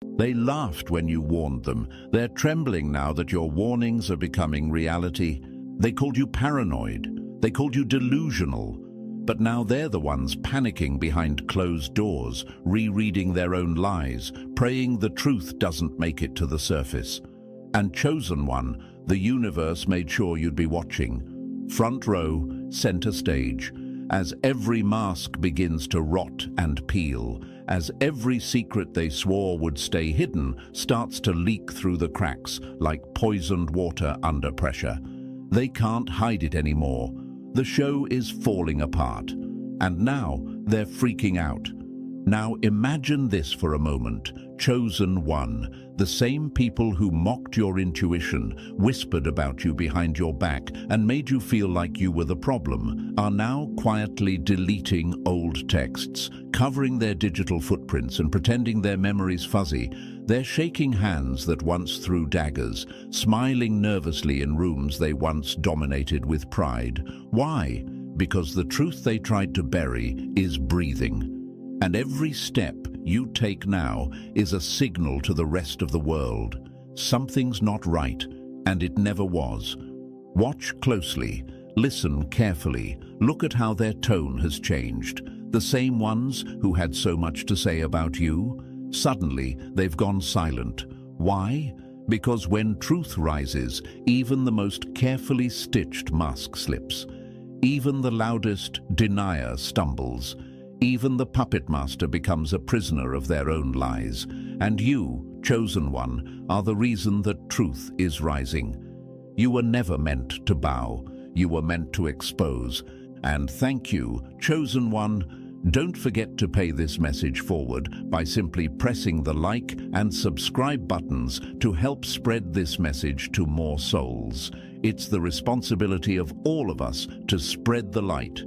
They laughed when you warned them. They're trembling now that your warnings are becoming reality. They called you paranoid. They called you delusional. But now they're the ones panicking behind closed doors, rereading their own lies, praying the truth doesn't make it to the surface. And chosen one, the universe made sure you'd be watching. Front row, center stage, as every mask begins to rot and peel, as every secret they swore would stay hidden starts to leak through the cracks like poisoned water under pressure. They can't hide it anymore. The show is falling apart. And now they're freaking out. Now imagine this for a moment. Chosen one, the same people who mocked your intuition, whispered about you behind your back, and made you feel like you were the problem, are now quietly deleting old texts, covering their digital footprints and pretending their memory's fuzzy. They're shaking hands that once threw daggers, smiling nervously in rooms they once dominated with pride. Why? Because the truth they tried to bury is breathing. And every step you take now is a signal to the rest of the world. Something's not right, and it never was. Watch closely, listen carefully, look at how their tone has changed. The same ones who had so much to say about you, suddenly they've gone silent. Why? Because when truth rises, even the most carefully stitched mask slips. Even the loudest denier stumbles. Even the puppet master becomes a prisoner of their own lies. And you, chosen one, are the reason that truth is rising. You were never meant to bow. You were meant to expose. And thank you, chosen one. Don't forget to pay this message forward by simply pressing the like and subscribe buttons to help spread this message to more souls. It's the responsibility of all of us to spread the light.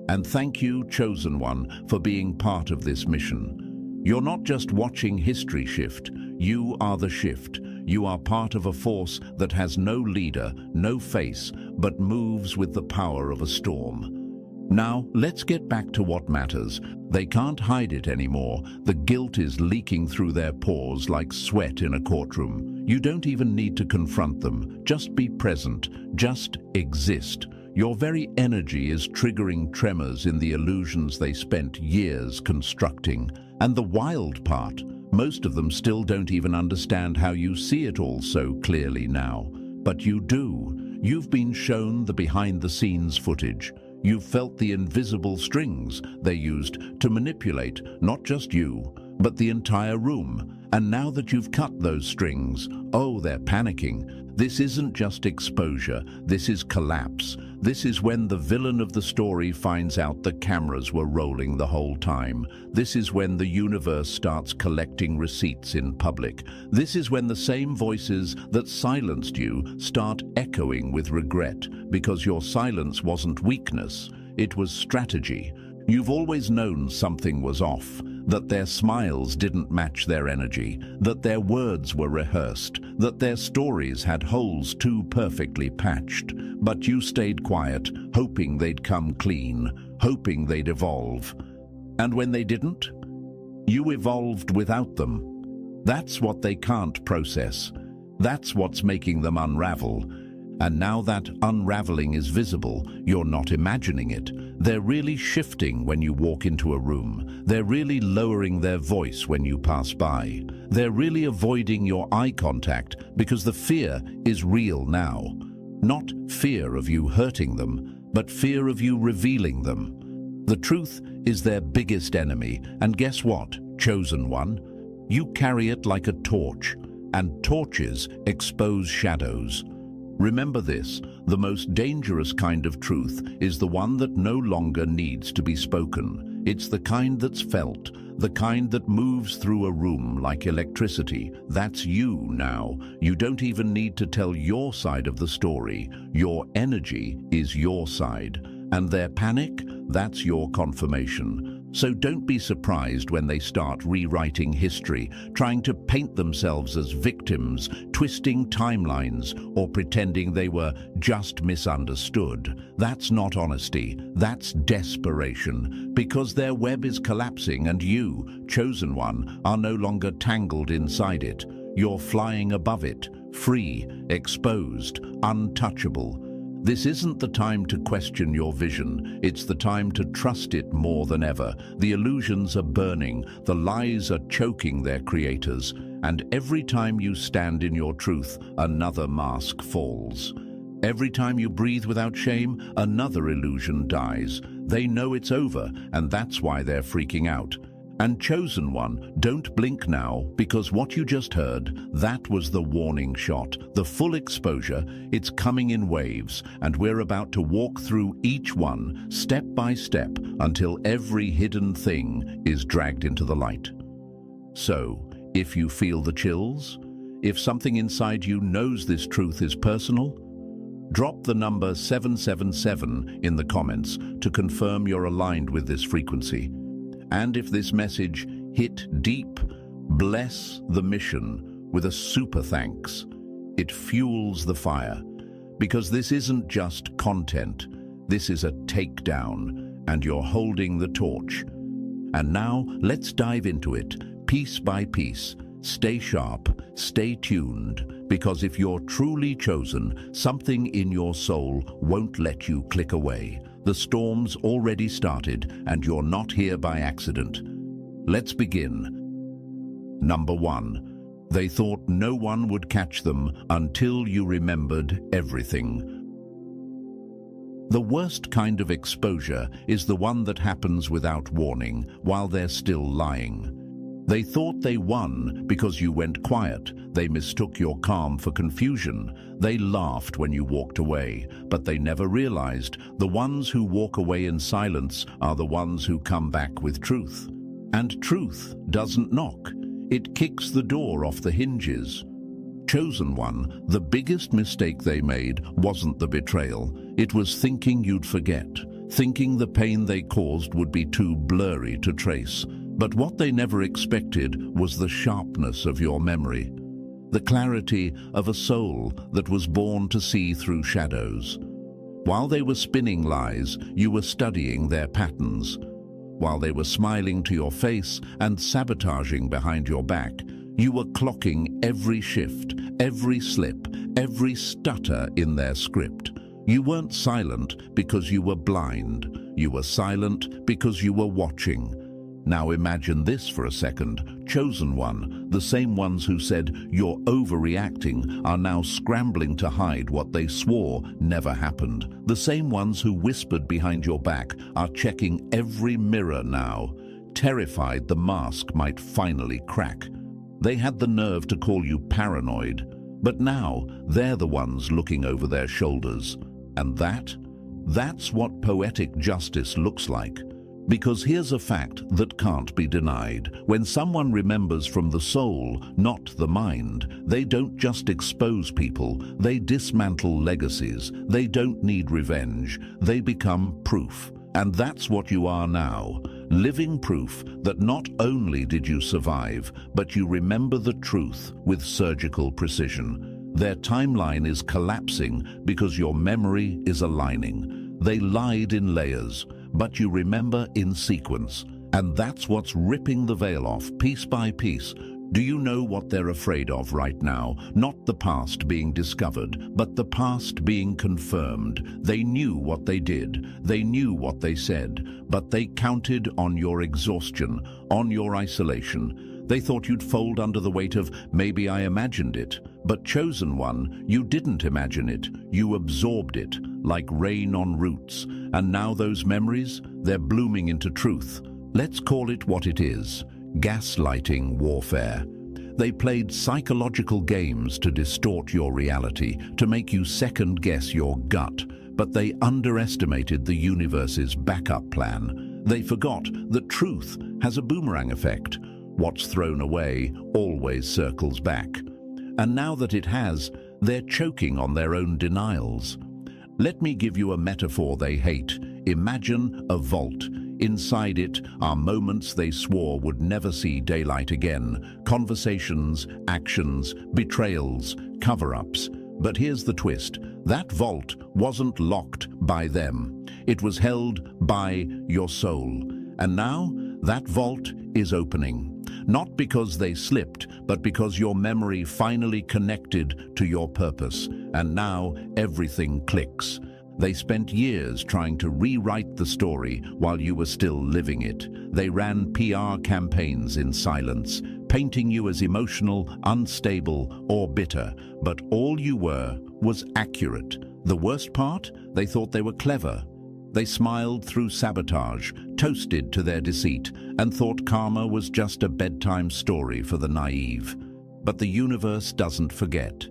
And thank you, chosen one, for being part of this mission. You're not just watching history shift. You are the shift. You are part of a force that has no leader, no face, but moves with the power of a storm. Now, let's get back to what matters. They can't hide it anymore. The guilt is leaking through their pores like sweat in a courtroom. You don't even need to confront them. Just be present. Just exist. Your very energy is triggering tremors in the illusions they spent years constructing. And the wild part, most of them still don't even understand how you see it all so clearly now. But you do. You've been shown the behind-the-scenes footage. You've felt the invisible strings they used to manipulate not just you, but the entire room. And now that you've cut those strings, oh, they're panicking. This isn't just exposure, this is collapse. This is when the villain of the story finds out the cameras were rolling the whole time. This is when the universe starts collecting receipts in public. This is when the same voices that silenced you start echoing with regret, because your silence wasn't weakness, it was strategy. You've always known something was off, that their smiles didn't match their energy, that their words were rehearsed, that their stories had holes too perfectly patched. But you stayed quiet, hoping they'd come clean, hoping they'd evolve. And when they didn't, you evolved without them. That's what they can't process. That's what's making them unravel. And now that unraveling is visible, you're not imagining it. They're really shifting when you walk into a room. They're really lowering their voice when you pass by. They're really avoiding your eye contact because the fear is real now. Not fear of you hurting them, but fear of you revealing them. The truth is their biggest enemy, and guess what, chosen one? You carry it like a torch, and torches expose shadows. Remember this, the most dangerous kind of truth is the one that no longer needs to be spoken. It's the kind that's felt, the kind that moves through a room like electricity. That's you now. You don't even need to tell your side of the story. Your energy is your side. And their panic, that's your confirmation. So don't be surprised when they start rewriting history, trying to paint themselves as victims, twisting timelines, or pretending they were just misunderstood. That's not honesty, that's desperation, because their web is collapsing and you, chosen one, are no longer tangled inside it. You're flying above it, free, exposed, untouchable. This isn't the time to question your vision. It's the time to trust it more than ever. The illusions are burning, the lies are choking their creators, and every time you stand in your truth, another mask falls. Every time you breathe without shame, another illusion dies. They know it's over, and that's why they're freaking out. And chosen one, don't blink now, because what you just heard, that was the warning shot, the full exposure. It's coming in waves, and we're about to walk through each one, step by step, until every hidden thing is dragged into the light. So, if you feel the chills, if something inside you knows this truth is personal, drop the number 777 in the comments to confirm you're aligned with this frequency. And if this message hit deep, bless the mission with a super thanks. It fuels the fire, because this isn't just content, this is a takedown, and you're holding the torch. And now, let's dive into it, piece by piece. Stay sharp, stay tuned, because if you're truly chosen, something in your soul won't let you click away. The storm's already started, and you're not here by accident. Let's begin. Number 1. They thought no one would catch them until you remembered everything. The worst kind of exposure is the one that happens without warning, while they're still lying. They thought they won because you went quiet. They mistook your calm for confusion. They laughed when you walked away, but they never realized the ones who walk away in silence are the ones who come back with truth. And truth doesn't knock. It kicks the door off the hinges. Chosen one, the biggest mistake they made wasn't the betrayal. It was thinking you'd forget, thinking the pain they caused would be too blurry to trace. But what they never expected was the sharpness of your memory, the clarity of a soul that was born to see through shadows. While they were spinning lies, you were studying their patterns. While they were smiling to your face and sabotaging behind your back, you were clocking every shift, every slip, every stutter in their script. You weren't silent because you were blind. You were silent because you were watching. Now imagine this for a second. Chosen one, the same ones who said you're overreacting, are now scrambling to hide what they swore never happened. The same ones who whispered behind your back are checking every mirror now, terrified the mask might finally crack. They had the nerve to call you paranoid, but now they're the ones looking over their shoulders. And that's what poetic justice looks like. Because here's a fact that can't be denied. When someone remembers from the soul, not the mind, they don't just expose people, they dismantle legacies. They don't need revenge, they become proof. And that's what you are now, living proof that not only did you survive, but you remember the truth with surgical precision. Their timeline is collapsing because your memory is aligning. They lied in layers, but you remember in sequence. And that's what's ripping the veil off, piece by piece. Do you know what they're afraid of right now? Not the past being discovered, but the past being confirmed. They knew what they did, they knew what they said, but they counted on your exhaustion, on your isolation. They thought you'd fold under the weight of, maybe I imagined it. But chosen one, you didn't imagine it. You absorbed it, like rain on roots. And now those memories, they're blooming into truth. Let's call it what it is, gaslighting warfare. They played psychological games to distort your reality, to make you second-guess your gut. But they underestimated the universe's backup plan. They forgot that truth has a boomerang effect. What's thrown away always circles back. And now that it has, they're choking on their own denials. Let me give you a metaphor they hate. Imagine a vault. Inside it are moments they swore would never see daylight again, conversations, actions, betrayals, cover-ups. But here's the twist. That vault wasn't locked by them. It was held by your soul. And now, that vault is opening. Not because they slipped, but because your memory finally connected to your purpose. And now, everything clicks. They spent years trying to rewrite the story while you were still living it. They ran PR campaigns in silence, painting you as emotional, unstable, or bitter. But all you were was accurate. The worst part? They thought they were clever. They smiled through sabotage, toasted to their deceit, and thought karma was just a bedtime story for the naive. But the universe doesn't forget,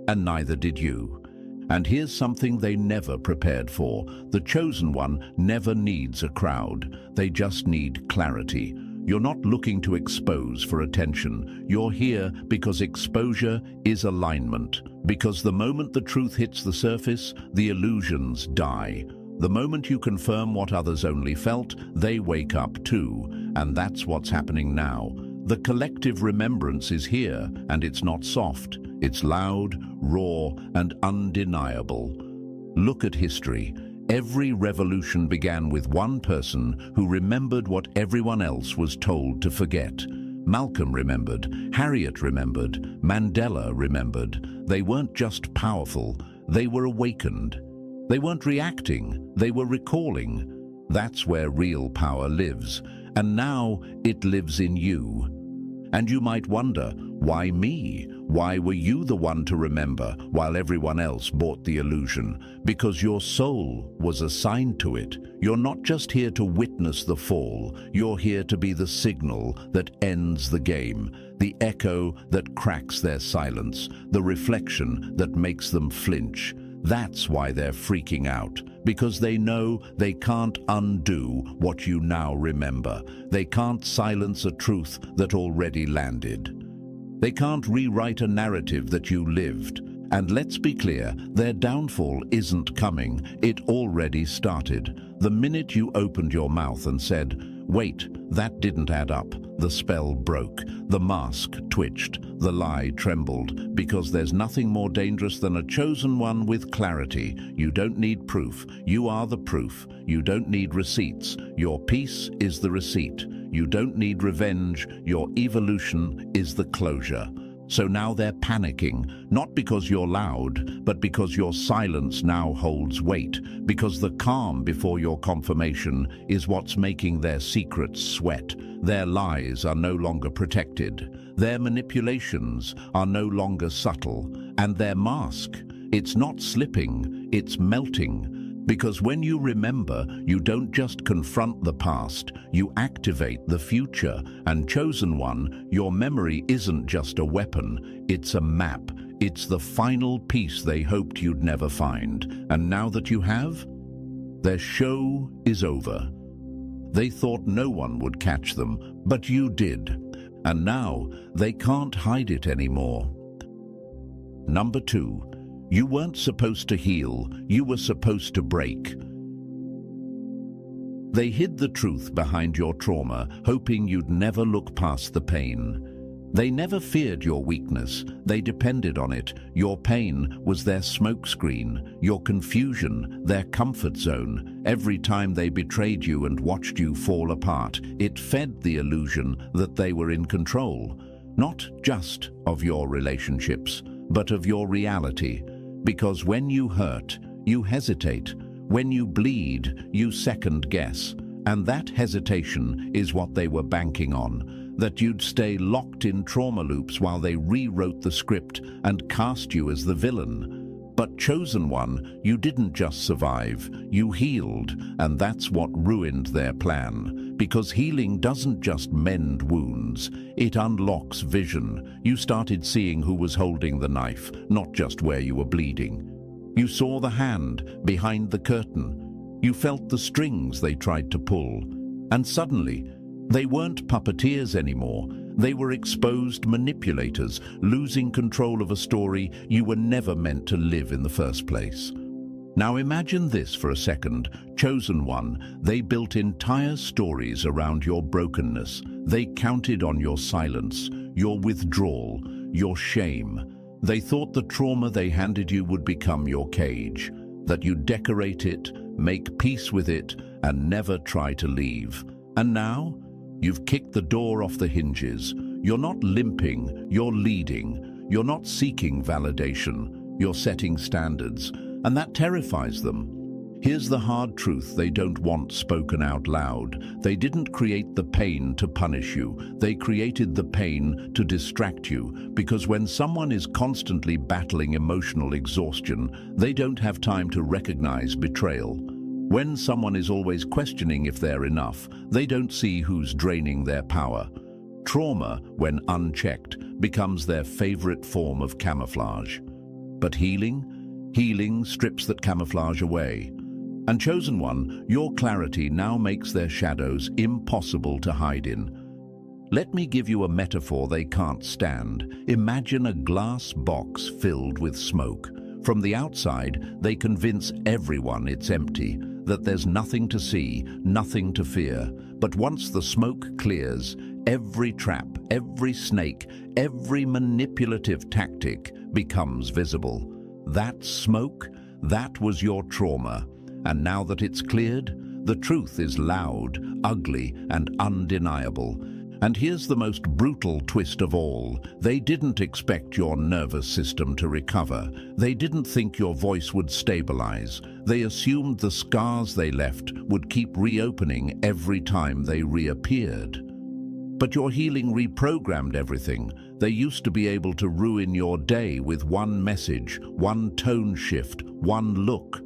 and neither did you. And here's something they never prepared for. The chosen one never needs a crowd. They just need clarity. You're not looking to expose for attention. You're here because exposure is alignment. Because the moment the truth hits the surface, the illusions die. The moment you confirm what others only felt, they wake up too. And that's what's happening now. The collective remembrance is here, and it's not soft. It's loud, raw, and undeniable. Look at history. Every revolution began with one person who remembered what everyone else was told to forget. Malcolm remembered, Harriet remembered, Mandela remembered. They weren't just powerful, they were awakened. They weren't reacting, they were recalling. That's where real power lives. And now it lives in you. And you might wonder, why me? Why were you the one to remember while everyone else bought the illusion? Because your soul was assigned to it. You're not just here to witness the fall. You're here to be the signal that ends the game, the echo that cracks their silence, the reflection that makes them flinch. That's why they're freaking out, because they know they can't undo what you now remember. They can't silence a truth that already landed. They can't rewrite a narrative that you lived. And let's be clear, their downfall isn't coming. It already started. The minute you opened your mouth and said, "Wait, that didn't add up," the spell broke. The mask twitched. The lie trembled. Because there's nothing more dangerous than a chosen one with clarity. You don't need proof. You are the proof. You don't need receipts. Your peace is the receipt. You don't need revenge. Your evolution is the closure. So now they're panicking, not because you're loud, but because your silence now holds weight, because the calm before your confirmation is what's making their secrets sweat. Their lies are no longer protected. Their manipulations are no longer subtle. And their mask, it's not slipping, it's melting. Because when you remember, you don't just confront the past, you activate the future. And chosen one, your memory isn't just a weapon, it's a map. It's the final piece they hoped you'd never find. And now that you have, their show is over. They thought no one would catch them, but you did. And now they can't hide it anymore. Number 2. You weren't supposed to heal, you were supposed to break. They hid the truth behind your trauma, hoping you'd never look past the pain. They never feared your weakness, they depended on it. Your pain was their smokescreen, your confusion, their comfort zone. Every time they betrayed you and watched you fall apart, it fed the illusion that they were in control. Not just of your relationships, but of your reality. Because when you hurt, you hesitate. When you bleed, you second guess. And that hesitation is what they were banking on. That you'd stay locked in trauma loops while they rewrote the script and cast you as the villain. But chosen one, you didn't just survive, you healed, and that's what ruined their plan. Because healing doesn't just mend wounds, it unlocks vision. You started seeing who was holding the knife, not just where you were bleeding. You saw the hand behind the curtain. You felt the strings they tried to pull. And suddenly, they weren't puppeteers anymore. They were exposed manipulators, losing control of a story you were never meant to live in the first place. Now imagine this for a second. Chosen one, they built entire stories around your brokenness. They counted on your silence, your withdrawal, your shame. They thought the trauma they handed you would become your cage, that you'd decorate it, make peace with it, and never try to leave. And now, you've kicked the door off the hinges. You're not limping, you're leading. You're not seeking validation, you're setting standards. And that terrifies them. Here's the hard truth they don't want spoken out loud. They didn't create the pain to punish you. They created the pain to distract you, because when someone is constantly battling emotional exhaustion, they don't have time to recognize betrayal. When someone is always questioning if they're enough, they don't see who's draining their power. Trauma, when unchecked, becomes their favorite form of camouflage. But healing? Healing strips that camouflage away. And chosen one, your clarity now makes their shadows impossible to hide in. Let me give you a metaphor they can't stand. Imagine a glass box filled with smoke. From the outside, they convince everyone it's empty, that there's nothing to see, nothing to fear. But once the smoke clears, every trap, every snake, every manipulative tactic becomes visible. That smoke, that was your trauma. And now that it's cleared, the truth is loud, ugly, and undeniable. And here's the most brutal twist of all. They didn't expect your nervous system to recover. They didn't think your voice would stabilize. They assumed the scars they left would keep reopening every time they reappeared. But your healing reprogrammed everything. They used to be able to ruin your day with one message, one tone shift, one look.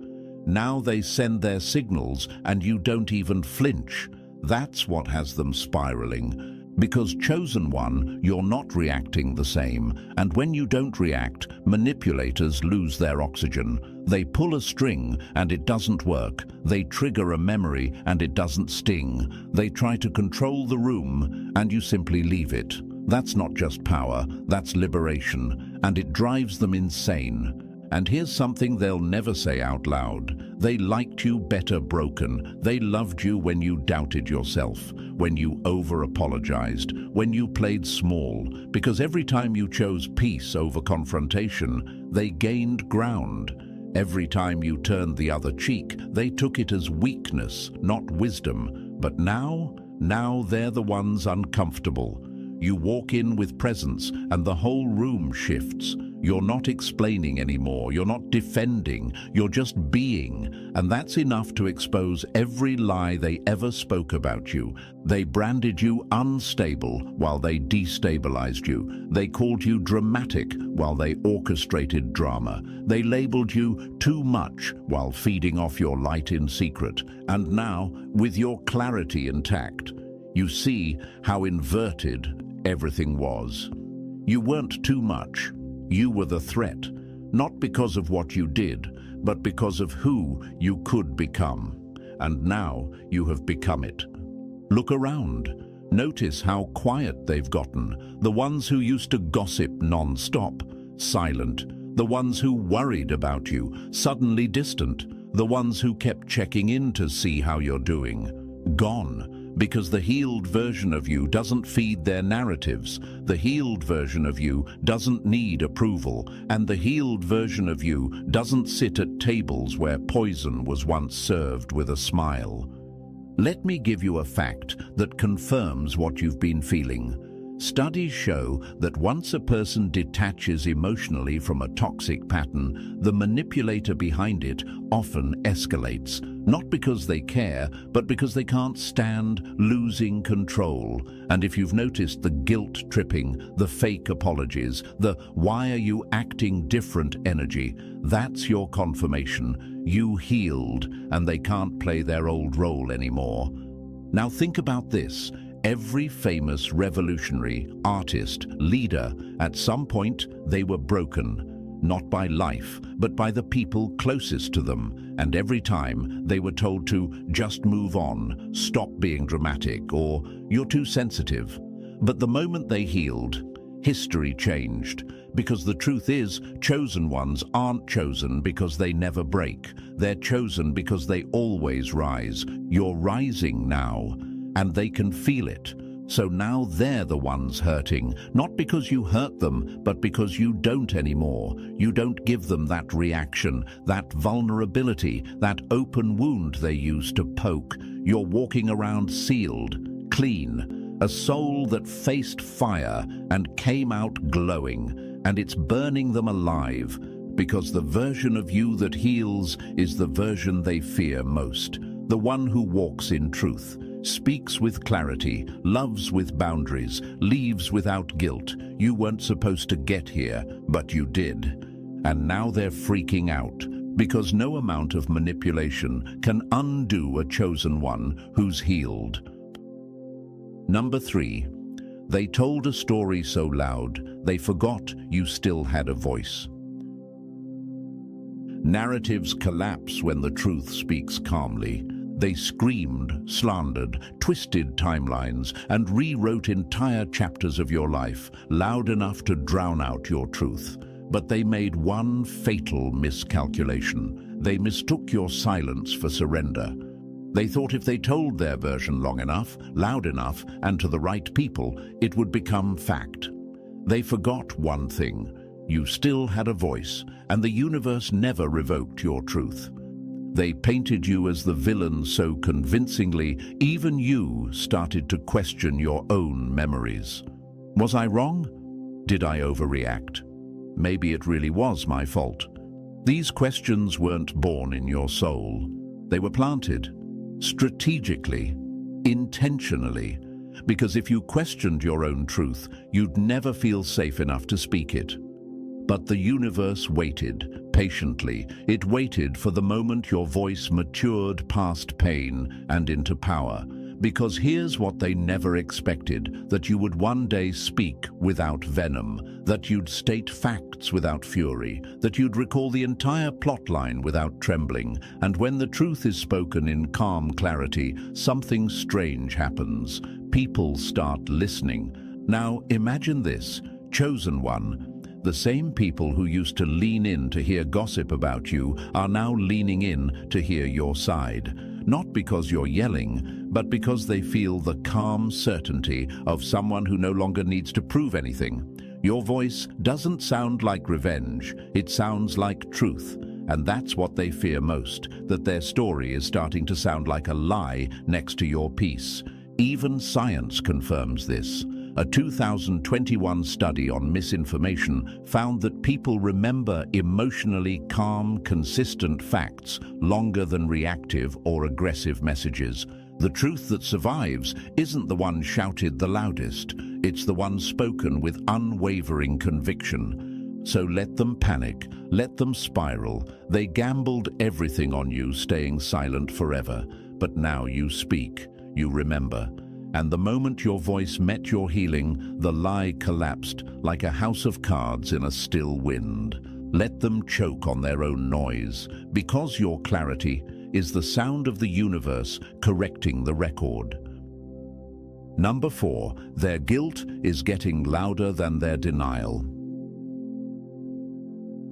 Now they send their signals and you don't even flinch. That's what has them spiraling. Because chosen one, you're not reacting the same. And when you don't react, manipulators lose their oxygen. They pull a string and it doesn't work. They trigger a memory and it doesn't sting. They try to control the room and you simply leave it. That's not just power, that's liberation. And it drives them insane. And here's something they'll never say out loud. They liked you better broken. They loved you when you doubted yourself, when you over-apologized, when you played small. Because every time you chose peace over confrontation, they gained ground. Every time you turned the other cheek, they took it as weakness, not wisdom. But now they're the ones uncomfortable. You walk in with presence and the whole room shifts. You're not explaining anymore, you're not defending, you're just being. And that's enough to expose every lie they ever spoke about you. They branded you unstable while they destabilized you. They called you dramatic while they orchestrated drama. They labeled you too much while feeding off your light in secret. And now, with your clarity intact, you see how inverted everything was. You weren't too much. You were the threat, not because of what you did, but because of who you could become. And now you have become it. Look around. Notice how quiet they've gotten. The ones who used to gossip non-stop, silent. The ones who worried about you, suddenly distant. The ones who kept checking in to see how you're doing, gone. Because the healed version of you doesn't feed their narratives. The healed version of you doesn't need approval. And the healed version of you doesn't sit at tables where poison was once served with a smile. Let me give you a fact that confirms what you've been feeling. Studies show that once a person detaches emotionally from a toxic pattern, the manipulator behind it often escalates, not because they care, but because they can't stand losing control. And if you've noticed the guilt tripping, the fake apologies, the "why are you acting different" energy, that's your confirmation. You healed, and they can't play their old role anymore. Now think about this. Every famous revolutionary, artist, leader, at some point they were broken, not by life, but by the people closest to them. And every time they were told to just move on, stop being dramatic, or you're too sensitive. But the moment they healed, history changed. Because the truth is, chosen ones aren't chosen because they never break. They're chosen because they always rise. You're rising now, and they can feel it. So now they're the ones hurting, not because you hurt them, but because you don't anymore. You don't give them that reaction, that vulnerability, that open wound they used to poke. You're walking around sealed, clean, a soul that faced fire and came out glowing, and it's burning them alive, because the version of you that heals is the version they fear most, the one who walks in truth, speaks with clarity, loves with boundaries, leaves without guilt. You weren't supposed to get here, but you did. And now they're freaking out, because no amount of manipulation can undo a chosen one who's healed. Number 3, they told a story so loud, they forgot you still had a voice. Narratives collapse when the truth speaks calmly. They screamed, slandered, twisted timelines, and rewrote entire chapters of your life, loud enough to drown out your truth. But they made one fatal miscalculation. They mistook your silence for surrender. They thought if they told their version long enough, loud enough, and to the right people, it would become fact. They forgot one thing. You still had a voice, and the universe never revoked your truth. They painted you as the villain so convincingly, even you started to question your own memories. Was I wrong? Did I overreact? Maybe it really was my fault. These questions weren't born in your soul. They were planted, strategically, intentionally, because if you questioned your own truth, you'd never feel safe enough to speak it. But the universe waited, patiently. It waited for the moment your voice matured past pain and into power. Because here's what they never expected, that you would one day speak without venom, that you'd state facts without fury, that you'd recall the entire plotline without trembling. And when the truth is spoken in calm clarity, something strange happens. People start listening. Now imagine this, chosen one. The same people who used to lean in to hear gossip about you are now leaning in to hear your side. Not because you're yelling, but because they feel the calm certainty of someone who no longer needs to prove anything. Your voice doesn't sound like revenge, it sounds like truth. And that's what they fear most, that their story is starting to sound like a lie next to your peace. Even science confirms this. A 2021 study on misinformation found that people remember emotionally calm, consistent facts longer than reactive or aggressive messages. The truth that survives isn't the one shouted the loudest, it's the one spoken with unwavering conviction. So let them panic, let them spiral. They gambled everything on you staying silent forever. But now you speak, you remember. And the moment your voice met your healing, the lie collapsed like a house of cards in a still wind. Let them choke on their own noise, because your clarity is the sound of the universe correcting the record. Number 4, their guilt is getting louder than their denial.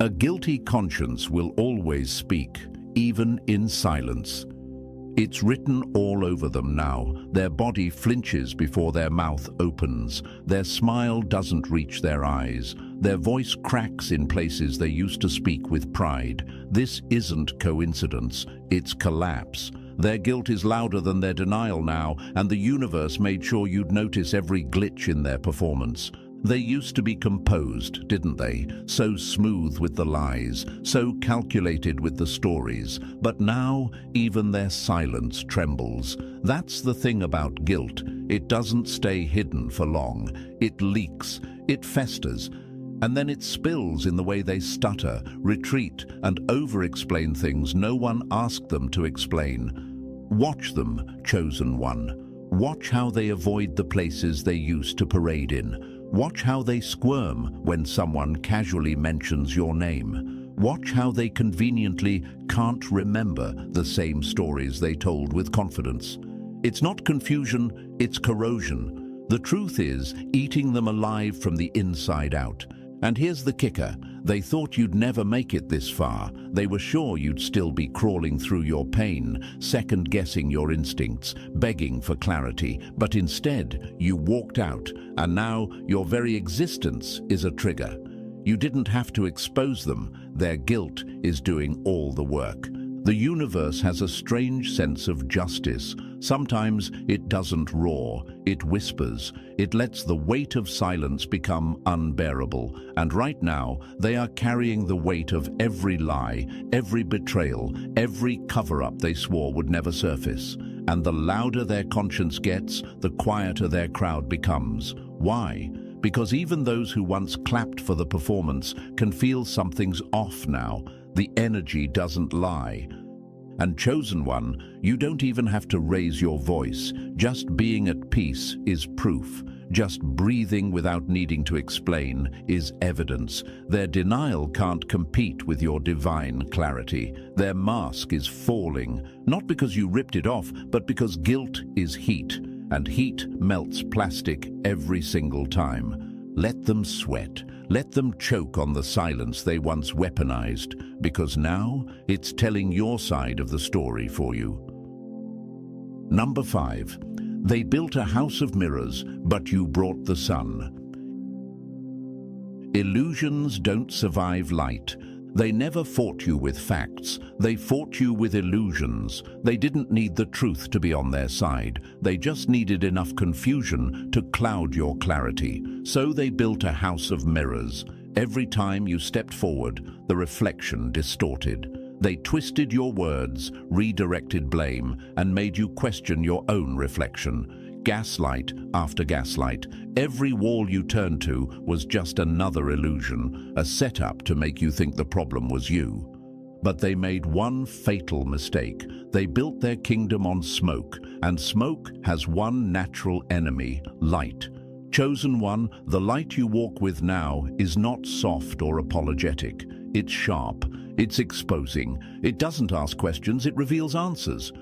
A guilty conscience will always speak, even in silence. It's written all over them now. Their body flinches before their mouth opens. Their smile doesn't reach their eyes. Their voice cracks in places they used to speak with pride. This isn't coincidence, it's collapse. Their guilt is louder than their denial now, and the universe made sure you'd notice every glitch in their performance. They used to be composed, didn't they? So smooth with the lies, so calculated with the stories. But now, even their silence trembles. That's the thing about guilt. It doesn't stay hidden for long. It leaks, it festers, and then it spills in the way they stutter, retreat, and over-explain things no one asked them to explain. Watch them, chosen one. Watch how they avoid the places they used to parade in. Watch how they squirm when someone casually mentions your name. Watch how they conveniently can't remember the same stories they told with confidence. It's not confusion, it's corrosion. The truth is, eating them alive from the inside out. And here's the kicker. They thought you'd never make it this far. They were sure you'd still be crawling through your pain, second-guessing your instincts, begging for clarity. But instead, you walked out, and now your very existence is a trigger. You didn't have to expose them. Their guilt is doing all the work. The universe has a strange sense of justice. Sometimes it doesn't roar, it whispers. It lets the weight of silence become unbearable. And right now, they are carrying the weight of every lie, every betrayal, every cover-up they swore would never surface. And the louder their conscience gets, the quieter their crowd becomes. Why? Because even those who once clapped for the performance can feel something's off now. The energy doesn't lie. And chosen one, you don't even have to raise your voice. Just being at peace is proof. Just breathing without needing to explain is evidence. Their denial can't compete with your divine clarity. Their mask is falling, not because you ripped it off, but because guilt is heat, and heat melts plastic every single time. Let them sweat. Let them choke on the silence they once weaponized, because now it's telling your side of the story for you. Number 5. They built a house of mirrors, but you brought the sun. Illusions don't survive light. They never fought you with facts. They fought you with illusions. They didn't need the truth to be on their side. They just needed enough confusion to cloud your clarity. So they built a house of mirrors. Every time you stepped forward, the reflection distorted. They twisted your words, redirected blame, and made you question your own reflection. Gaslight after gaslight. Every wall you turned to was just another illusion, a setup to make you think the problem was you. But they made one fatal mistake. They built their kingdom on smoke, and smoke has one natural enemy: light. Chosen one, the light you walk with now is not soft or apologetic. It's sharp. It's exposing. It doesn't ask questions, it reveals answers.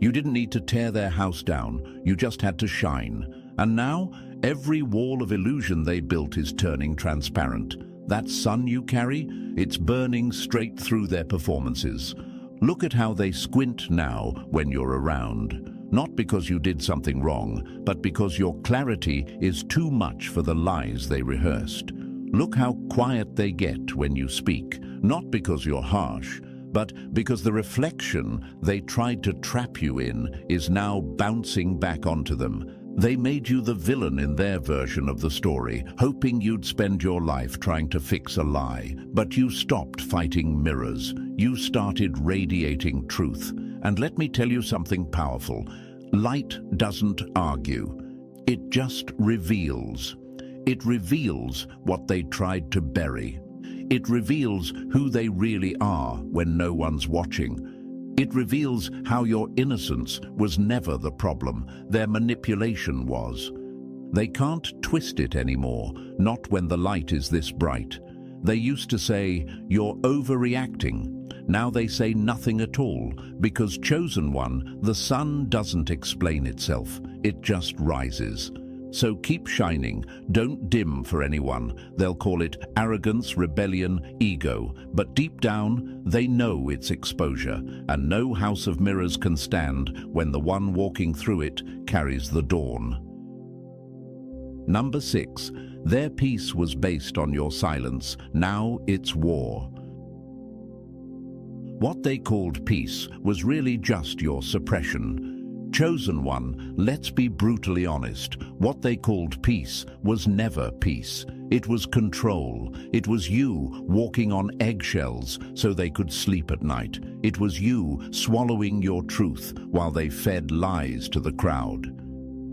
You didn't need to tear their house down, you just had to shine. And now, every wall of illusion they built is turning transparent. That sun you carry, it's burning straight through their performances. Look at how they squint now when you're around. Not because you did something wrong, but because your clarity is too much for the lies they rehearsed. Look how quiet they get when you speak, not because you're harsh, but because the reflection they tried to trap you in is now bouncing back onto them. They made you the villain in their version of the story, hoping you'd spend your life trying to fix a lie. But you stopped fighting mirrors. You started radiating truth. And let me tell you something powerful. Light doesn't argue. It just reveals. It reveals what they tried to bury. It reveals who they really are when no one's watching. It reveals how your innocence was never the problem, their manipulation was. They can't twist it anymore, not when the light is this bright. They used to say, "You're overreacting." Now they say nothing at all, because chosen one, the sun doesn't explain itself, it just rises. So keep shining, don't dim for anyone. They'll call it arrogance, rebellion, ego, but deep down, they know it's exposure, and no house of mirrors can stand when the one walking through it carries the dawn. Number 6, their peace was based on your silence, now it's war. What they called peace was really just your suppression. Chosen one, let's be brutally honest, what they called peace was never peace. It was control. It was you walking on eggshells so they could sleep at night. It was you swallowing your truth while they fed lies to the crowd.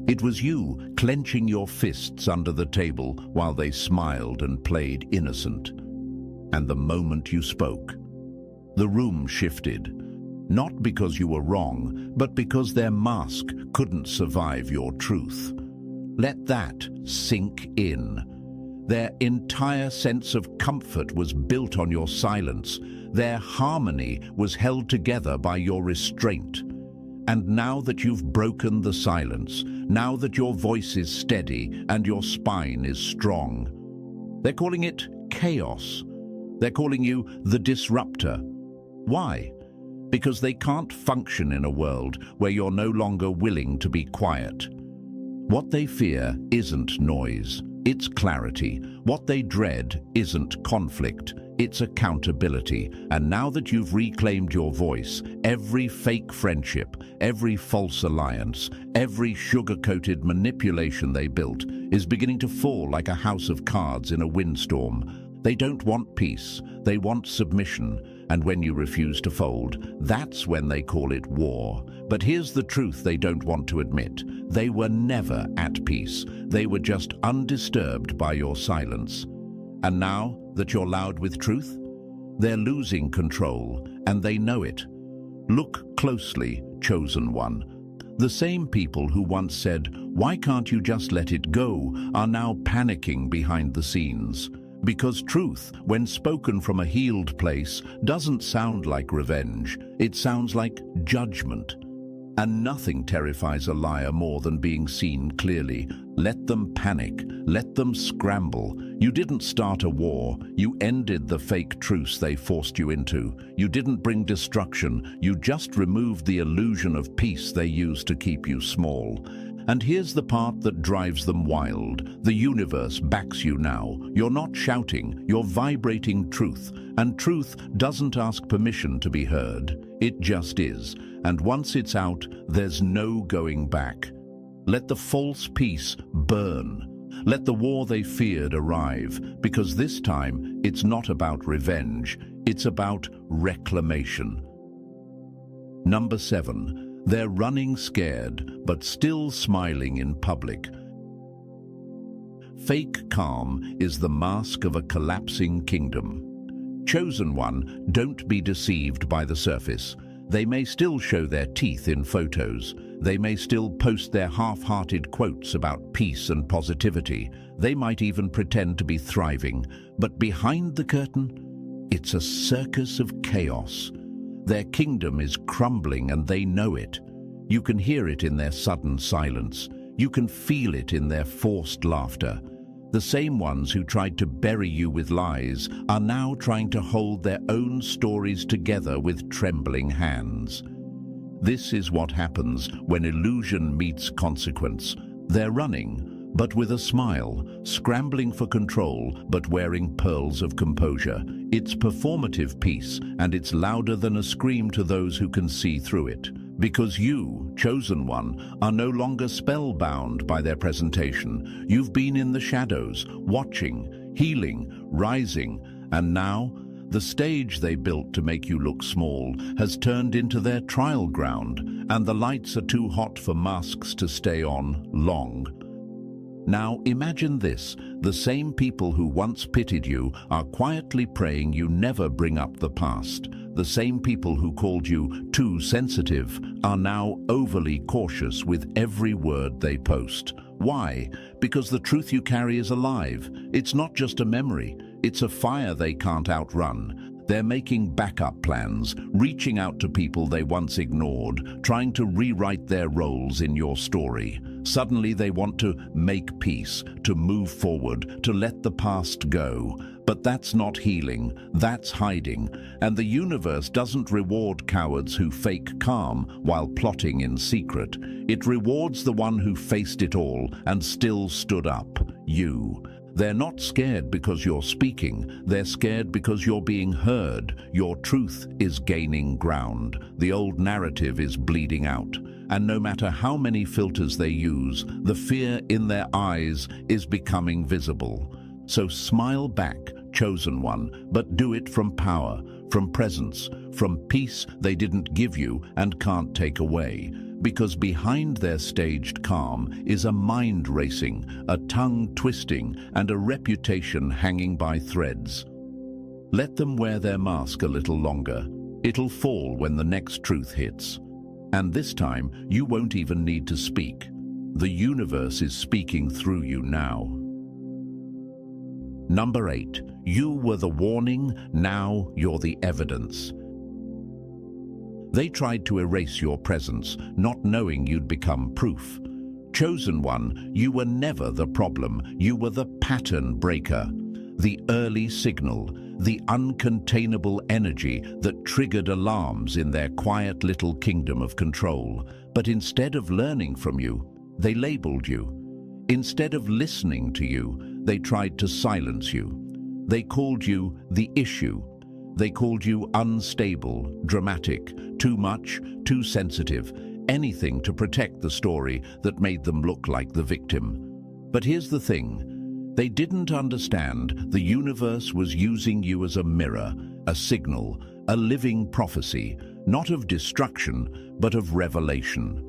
It was you clenching your fists under the table while they smiled and played innocent. And the moment you spoke, the room shifted. Not because you were wrong, but because their mask couldn't survive your truth. Let that sink in. Their entire sense of comfort was built on your silence. Their harmony was held together by your restraint. And now that you've broken the silence, now that your voice is steady and your spine is strong, they're calling it chaos. They're calling you the disruptor. Why? Because they can't function in a world where you're no longer willing to be quiet. What they fear isn't noise, it's clarity. What they dread isn't conflict, it's accountability. And now that you've reclaimed your voice, every fake friendship, every false alliance, every sugar-coated manipulation they built is beginning to fall like a house of cards in a windstorm. They don't want peace, they want submission. And when you refuse to fold, that's when they call it war. But here's the truth they don't want to admit. They were never at peace. They were just undisturbed by your silence. And now that you're loud with truth, they're losing control, and they know it. Look closely, chosen one. The same people who once said, "Why can't you just let it go?" are now panicking behind the scenes. Because truth, when spoken from a healed place, doesn't sound like revenge. It sounds like judgment. And nothing terrifies a liar more than being seen clearly. Let them panic. Let them scramble. You didn't start a war. You ended the fake truce they forced you into. You didn't bring destruction. You just removed the illusion of peace they used to keep you small. And here's the part that drives them wild. The universe backs you now. You're not shouting, you're vibrating truth. And truth doesn't ask permission to be heard. It just is. And once it's out, there's no going back. Let the false peace burn. Let the war they feared arrive, because this time it's not about revenge, it's about reclamation. Number 7. They're running scared, but still smiling in public. Fake calm is the mask of a collapsing kingdom. Chosen one, don't be deceived by the surface. They may still show their teeth in photos. They may still post their half-hearted quotes about peace and positivity. They might even pretend to be thriving. But behind the curtain, it's a circus of chaos. Their kingdom is crumbling and they know it. You can hear it in their sudden silence. You can feel it in their forced laughter. The same ones who tried to bury you with lies are now trying to hold their own stories together with trembling hands. This is what happens when illusion meets consequence. They're running, but with a smile, scrambling for control, but wearing pearls of composure. It's performative peace, and it's louder than a scream to those who can see through it. Because you, chosen one, are no longer spellbound by their presentation. You've been in the shadows, watching, healing, rising, and now the stage they built to make you look small has turned into their trial ground, and the lights are too hot for masks to stay on long. Now imagine this, the same people who once pitied you are quietly praying you never bring up the past. The same people who called you too sensitive are now overly cautious with every word they post. Why? Because the truth you carry is alive. It's not just a memory, it's a fire they can't outrun. They're making backup plans, reaching out to people they once ignored, trying to rewrite their roles in your story. Suddenly they want to make peace, to move forward, to let the past go. But that's not healing, that's hiding. And the universe doesn't reward cowards who fake calm while plotting in secret. It rewards the one who faced it all and still stood up, you. They're not scared because you're speaking. They're scared because you're being heard. Your truth is gaining ground. The old narrative is bleeding out. And no matter how many filters they use, the fear in their eyes is becoming visible. So smile back, chosen one, but do it from power, from presence, from peace they didn't give you and can't take away. Because behind their staged calm is a mind racing, a tongue twisting, and a reputation hanging by threads. Let them wear their mask a little longer. It'll fall when the next truth hits. And this time, you won't even need to speak. The universe is speaking through you now. Number 8. You were the warning, now you're the evidence. They tried to erase your presence, not knowing you'd become proof. Chosen one, you were never the problem. You were the pattern breaker, the early signal, the uncontainable energy that triggered alarms in their quiet little kingdom of control. But instead of learning from you, they labeled you. Instead of listening to you, they tried to silence you. They called you the issue. They called you unstable, dramatic, too much, too sensitive, anything to protect the story that made them look like the victim. But here's the thing. They didn't understand the universe was using you as a mirror, a signal, a living prophecy, not of destruction, but of revelation.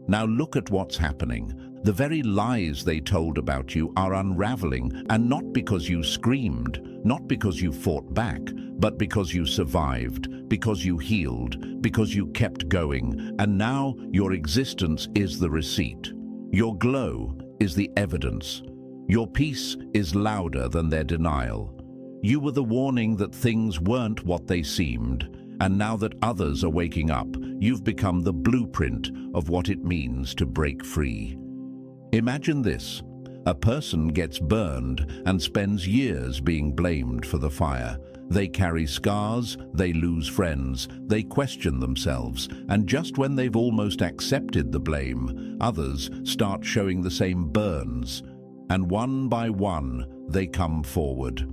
Now look at what's happening. The very lies they told about you are unraveling, and not because you screamed, not because you fought back, but because you survived, because you healed, because you kept going, and now your existence is the receipt. Your glow is the evidence. Your peace is louder than their denial. You were the warning that things weren't what they seemed, and now that others are waking up, you've become the blueprint of what it means to break free. Imagine this. A person gets burned and spends years being blamed for the fire. They carry scars, they lose friends, they question themselves, and just when they've almost accepted the blame, others start showing the same burns, and one by one, they come forward.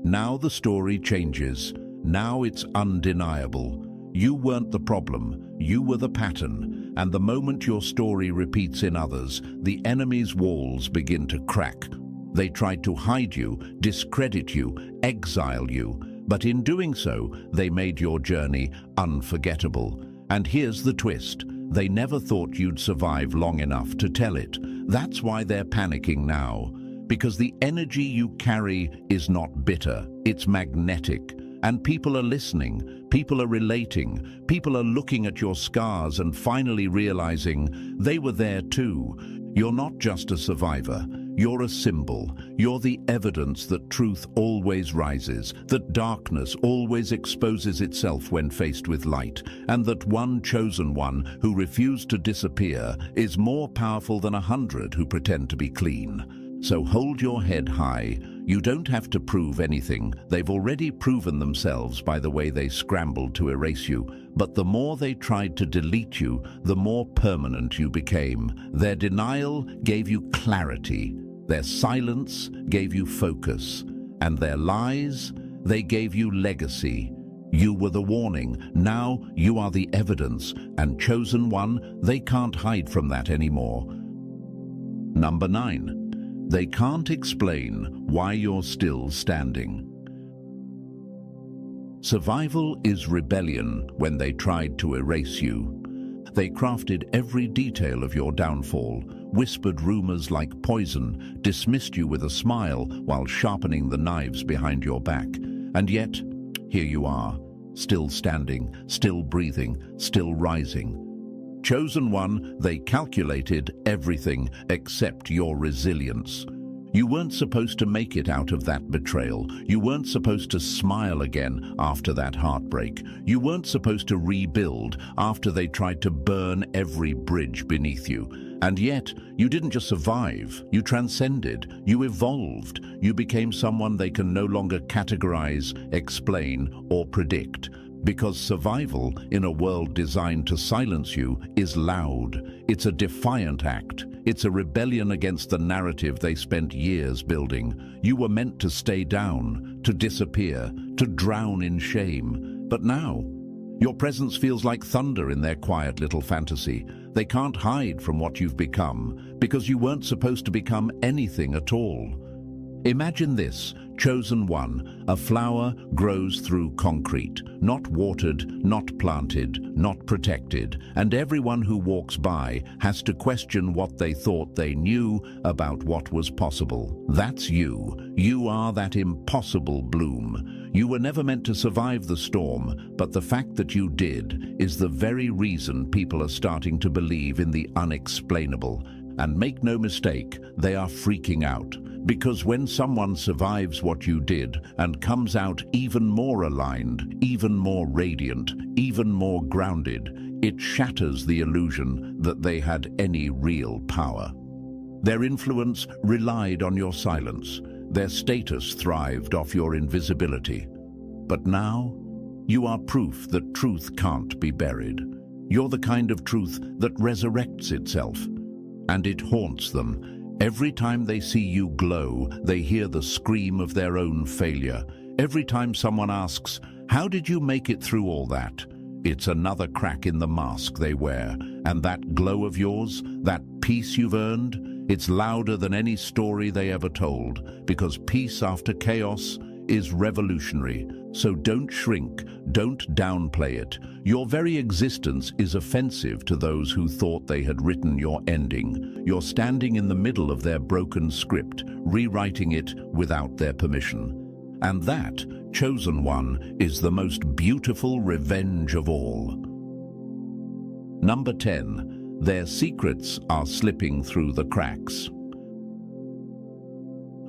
Now the story changes. Now it's undeniable. You weren't the problem, you were the pattern, and the moment your story repeats in others, the enemy's walls begin to crack. They tried to hide you, discredit you, exile you, but in doing so, they made your journey unforgettable. And here's the twist. They never thought you'd survive long enough to tell it. That's why they're panicking now, because the energy you carry is not bitter, it's magnetic. And people are listening, people are relating, people are looking at your scars and finally realizing they were there too. You're not just a survivor, you're a symbol. You're the evidence that truth always rises, that darkness always exposes itself when faced with light, and that one chosen one who refused to disappear is more powerful than 100 who pretend to be clean. So hold your head high. You don't have to prove anything. They've already proven themselves by the way they scrambled to erase you. But the more they tried to delete you, the more permanent you became. Their denial gave you clarity. Their silence gave you focus. And their lies, they gave you legacy. You were the warning. Now you are the evidence. And chosen one, they can't hide from that anymore. Number 9. They can't explain why you're still standing. Survival is rebellion when they tried to erase you. They crafted every detail of your downfall, whispered rumors like poison, dismissed you with a smile while sharpening the knives behind your back. And yet, here you are, still standing, still breathing, still rising. Chosen one, they calculated everything except your resilience. You weren't supposed to make it out of that betrayal. You weren't supposed to smile again after that heartbreak. You weren't supposed to rebuild after they tried to burn every bridge beneath you. And yet, you didn't just survive, you transcended, you evolved. You became someone they can no longer categorize, explain, or predict. Because survival in a world designed to silence you is loud. It's a defiant act. It's a rebellion against the narrative they spent years building. You were meant to stay down, to disappear, to drown in shame. But now, your presence feels like thunder in their quiet little fantasy. They can't hide from what you've become, because you weren't supposed to become anything at all. Imagine this, chosen one, a flower grows through concrete, not watered, not planted, not protected, and everyone who walks by has to question what they thought they knew about what was possible. That's you. You are that impossible bloom. You were never meant to survive the storm, but the fact that you did is the very reason people are starting to believe in the unexplainable. And make no mistake, they are freaking out. Because when someone survives what you did and comes out even more aligned, even more radiant, even more grounded, it shatters the illusion that they had any real power. Their influence relied on your silence. Their status thrived off your invisibility. But now, you are proof that truth can't be buried. You're the kind of truth that resurrects itself. And it haunts them. Every time they see you glow, they hear the scream of their own failure. Every time someone asks, "How did you make it through all that?" It's another crack in the mask they wear. And that glow of yours, that peace you've earned, it's louder than any story they ever told, because peace after chaos is revolutionary. So don't shrink, don't downplay it. Your very existence is offensive to those who thought they had written your ending. You're standing in the middle of their broken script, rewriting it without their permission. And that, chosen one, is the most beautiful revenge of all. Number 10. Their secrets are slipping through the cracks.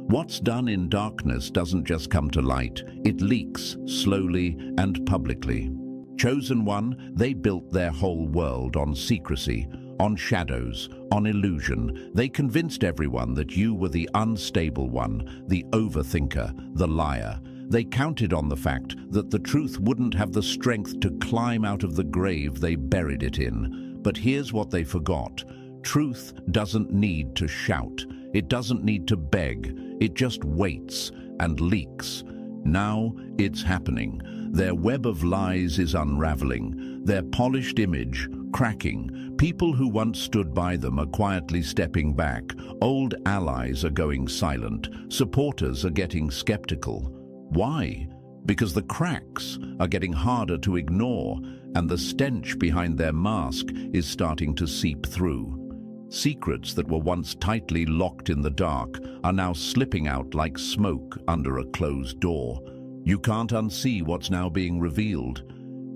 What's done in darkness doesn't just come to light, it leaks slowly and publicly. Chosen one, they built their whole world on secrecy, on shadows, on illusion. They convinced everyone that you were the unstable one, the overthinker, the liar. They counted on the fact that the truth wouldn't have the strength to climb out of the grave they buried it in. But here's what they forgot. Truth doesn't need to shout. It doesn't need to beg. It just waits and leaks. Now it's happening. Their web of lies is unraveling. Their polished image cracking. People who once stood by them are quietly stepping back. Old allies are going silent. Supporters are getting skeptical. Why? Because the cracks are getting harder to ignore, and the stench behind their mask is starting to seep through. Secrets that were once tightly locked in the dark are now slipping out like smoke under a closed door. You can't unsee what's now being revealed.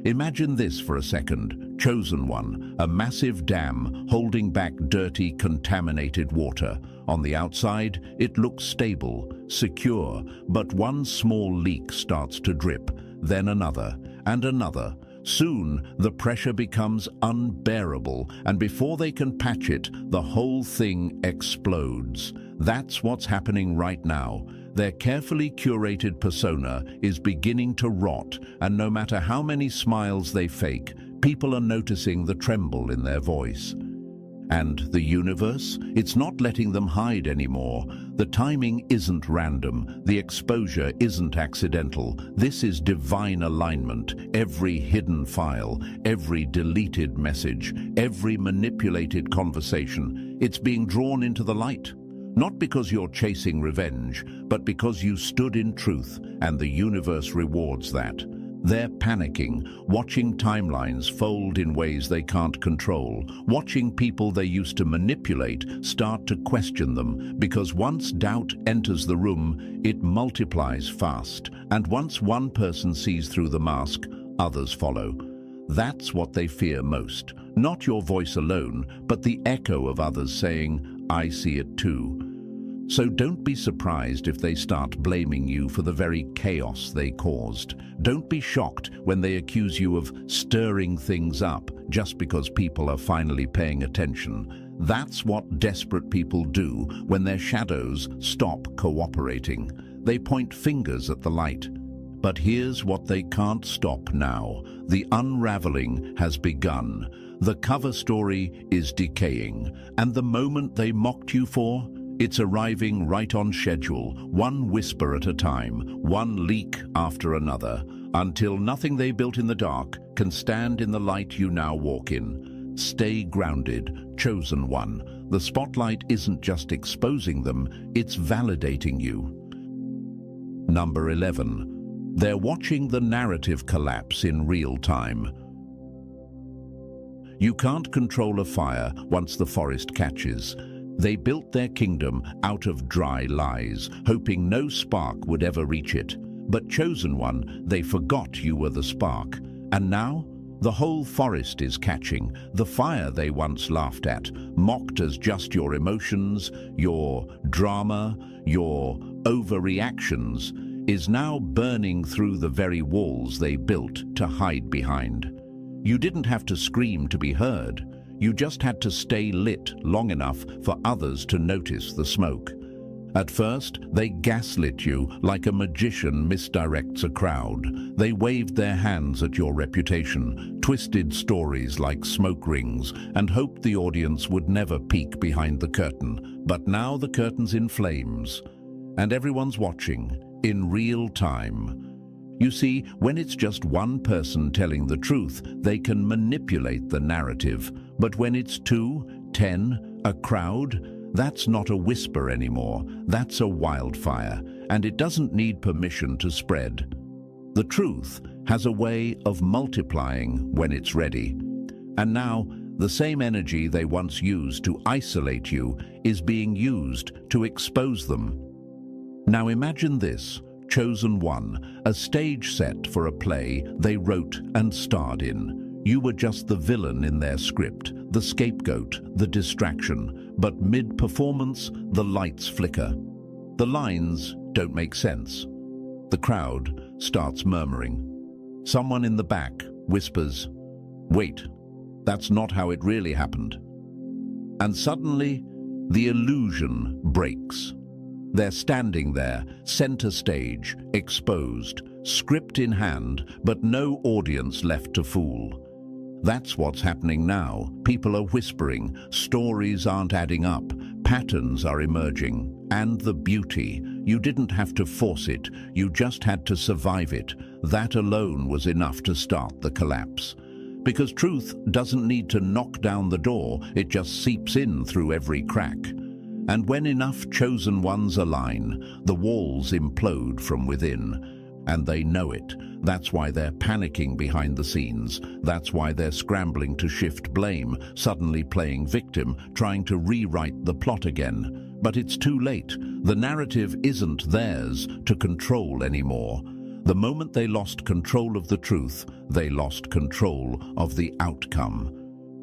Imagine this for a second. Chosen one, a massive dam holding back dirty, contaminated water. On the outside, it looks stable, secure, but one small leak starts to drip, then another, and another. Soon, the pressure becomes unbearable, and before they can patch it, the whole thing explodes. That's what's happening right now. Their carefully curated persona is beginning to rot, and no matter how many smiles they fake, people are noticing the tremble in their voice. And the universe? It's not letting them hide anymore. The timing isn't random. The exposure isn't accidental. This is divine alignment. Every hidden file, every deleted message, every manipulated conversation, it's being drawn into the light. Not because you're chasing revenge, but because you stood in truth, and the universe rewards that. They're panicking, watching timelines fold in ways they can't control, watching people they used to manipulate start to question them, because once doubt enters the room, it multiplies fast, and once one person sees through the mask, others follow. That's what they fear most. Not your voice alone, but the echo of others saying, "I see it too." So don't be surprised if they start blaming you for the very chaos they caused. Don't be shocked when they accuse you of stirring things up just because people are finally paying attention. That's what desperate people do when their shadows stop cooperating. They point fingers at the light. But here's what they can't stop now. The unraveling has begun. The cover story is decaying, and the moment they mocked you for, it's arriving right on schedule, one whisper at a time, one leak after another, until nothing they built in the dark can stand in the light you now walk in. Stay grounded, chosen one. The spotlight isn't just exposing them, it's validating you. Number 11. They're watching the narrative collapse in real time. You can't control a fire once the forest catches. They built their kingdom out of dry lies, hoping no spark would ever reach it. But chosen one, they forgot you were the spark. And now, The whole forest is catching. The fire they once laughed at, mocked as just your emotions, your drama, your overreactions, is now burning through the very walls they built to hide behind. You didn't have to scream to be heard. You just had to stay lit long enough for others to notice the smoke. At first, they gaslit you like a magician misdirects a crowd. They waved their hands at your reputation, twisted stories like smoke rings, and hoped the audience would never peek behind the curtain. But now the curtain's in flames, and everyone's watching, in real time. You see, when it's just one person telling the truth, they can manipulate the narrative. But when it's 2, 10, a crowd, that's not a whisper anymore. That's a wildfire, and it doesn't need permission to spread. The truth has a way of multiplying when it's ready. And now, the same energy they once used to isolate you is being used to expose them. Now imagine this, chosen one, a stage set for a play they wrote and starred in. You were just the villain in their script, the scapegoat, the distraction, but mid-performance, the lights flicker. The lines don't make sense. The crowd starts murmuring. Someone in the back whispers, "Wait, that's not how it really happened." And suddenly, the illusion breaks. They're standing there, center stage, exposed, script in hand, but no audience left to fool. That's what's happening now. People are whispering, stories aren't adding up, patterns are emerging. And the beauty, you didn't have to force it, you just had to survive it. That alone was enough to start the collapse. Because truth doesn't need to knock down the door, it just seeps in through every crack. And when enough chosen ones align, the walls implode from within. And they know it. That's why they're panicking behind the scenes. That's why they're scrambling to shift blame, suddenly playing victim, trying to rewrite the plot again. But it's too late. The narrative isn't theirs to control anymore. The moment they lost control of the truth, they lost control of the outcome.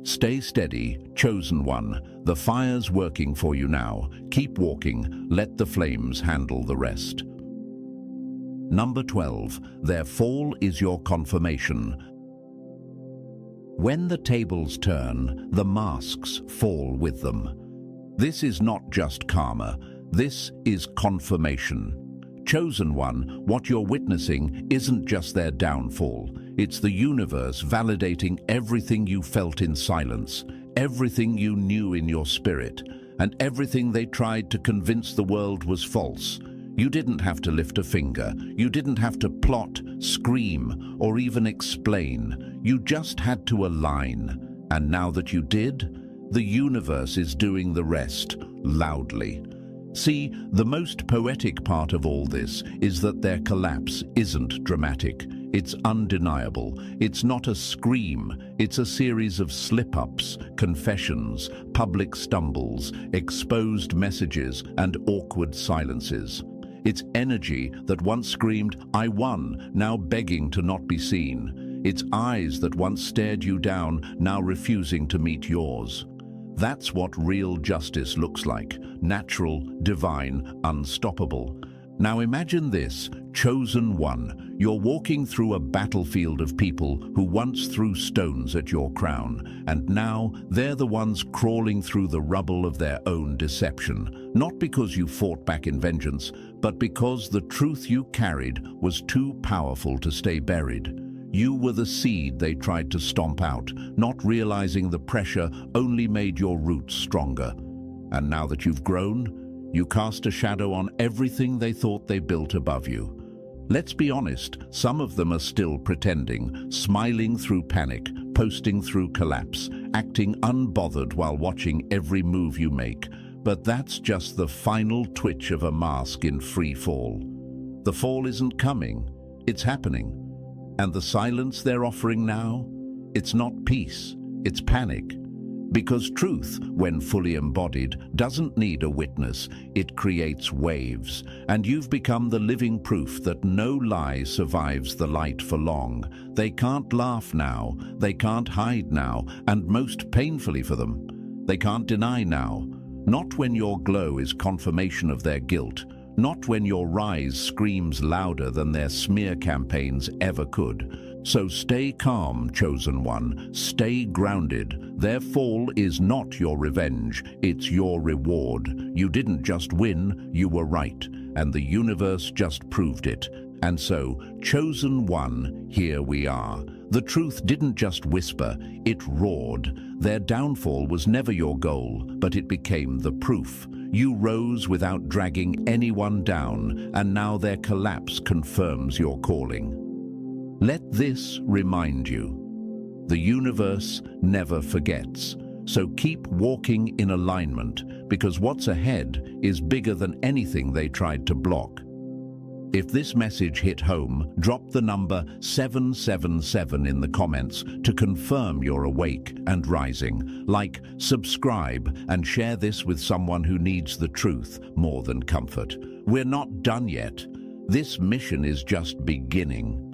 Stay steady, chosen one. The fire's working for you now. Keep walking. Let the flames handle the rest. Number 12. Their fall is your confirmation. When the tables turn, the masks fall with them. This is not just karma. This is confirmation. Chosen one, what you're witnessing isn't just their downfall. It's the universe validating everything you felt in silence, everything you knew in your spirit, and everything they tried to convince the world was false. You didn't have to lift a finger. You didn't have to plot, scream, or even explain. You just had to align. And now that you did, the universe is doing the rest, loudly. See, the most poetic part of all this is that their collapse isn't dramatic. It's undeniable. It's not a scream. It's a series of slip-ups, confessions, public stumbles, exposed messages, and awkward silences. It's energy that once screamed, "I won," now begging to not be seen. It's eyes that once stared you down, now refusing to meet yours. That's what real justice looks like. Natural, divine, unstoppable. Now imagine this, chosen one. You're walking through a battlefield of people who once threw stones at your crown, and now they're the ones crawling through the rubble of their own deception. Not because you fought back in vengeance, but because the truth you carried was too powerful to stay buried. You were the seed they tried to stomp out, not realizing the pressure only made your roots stronger. And now that you've grown, you cast a shadow on everything they thought they built above you. Let's be honest, some of them are still pretending, smiling through panic, posting through collapse, acting unbothered while watching every move you make. But that's just the final twitch of a mask in free fall. The fall isn't coming, it's happening. And the silence they're offering now, it's not peace, it's panic. Because truth, when fully embodied, doesn't need a witness, it creates waves. And you've become the living proof that no lie survives the light for long, They can't laugh now, they can't hide now, and most painfully for them, they can't deny now. Not when your glow is confirmation of their guilt, not when your rise screams louder than their smear campaigns ever could. So stay calm, chosen one, stay grounded. Their fall is not your revenge, it's your reward. You didn't just win, you were right, and the universe just proved it. And so, chosen one, here we are. The truth didn't just whisper, it roared. Their downfall was never your goal, but it became the proof. You rose without dragging anyone down, and now their collapse confirms your calling. Let this remind you. The universe never forgets. So keep walking in alignment, because what's ahead is bigger than anything they tried to block. If this message hit home, drop the number 777 in the comments to confirm you're awake and rising. Like, subscribe, and share this with someone who needs the truth more than comfort. We're not done yet. This mission is just beginning.